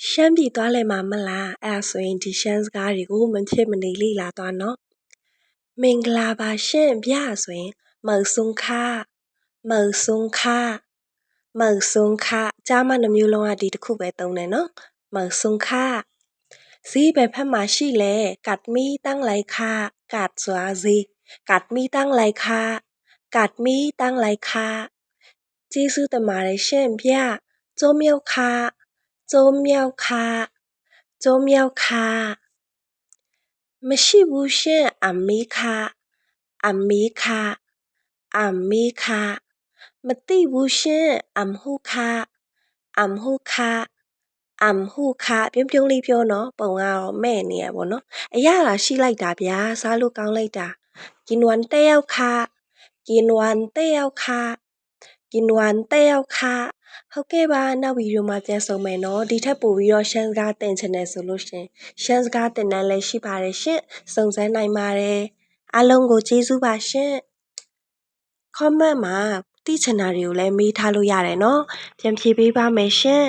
ရှမ်းပြည်သွားလည်မှာမလားအဲ့ဒါဆိုရင်ဒီရှမ်းစကားတွေကိုမဖြစ်မနေလေ့လာသွားနော်မင်္ဂလာပါရှင့်ဗျာဆိုရင်မော်ဆုံခမော်ဆုံခမော်ဆုံခကြားမနှမျိုးလုံးကဒီတစ်ခုပဲသုံးတယ်နော်မော်ဆုံခဈေးပဲဖက်မှာရှိလဲကတ်မီตั้งไรค่ะกาดဆိုတာဈေးကတ်မီตั้งไรค่ะကတ်မီตั้งไรค่ะကျေးဇူးတင်ပါတယ်ရှင့်ဗျကျိုးမြောက်ခကျိုးမြောက်ခကျိုးမြောက်ခမရှိဘူးရှင့်အမေခအမေခအမေခမသိဘူးရှင့်အမ်ဟုခအမ်ဟုခအမ်ဟုခပြုံးလေးပြောနော်ပုံကတော့မဲ့နေရပေါ့နော်အရသာရှိလိုက်တာဗျာစားလို့ကောင်းလိုက်တာกินวันเต้าค่ะกินวันเต้าค่ะกินวันเต้าค่ะဟုတ်ကဲ့ပါနောက်ဗီဒီယိုမှာပြန်ဆုံမယ်နော်ဒီထက်ပိုပြီးတော့ရှမ်းစကားသင်ချင်တယ်ဆိုလို့ရှင်ရှမ်းစကားသင်တန်းလည်းရှိပါတယ်ရှင့်စုံစမ်းနိုင်ပါတယ်အားလုံးကိုကျေးဇူးပါရှင့် comment မှာသိချင်တာတွေကိုလည်းမေးထားလို့ရတယ်နော်ပြန်ဖြေပေးပါမယ်ရှင့်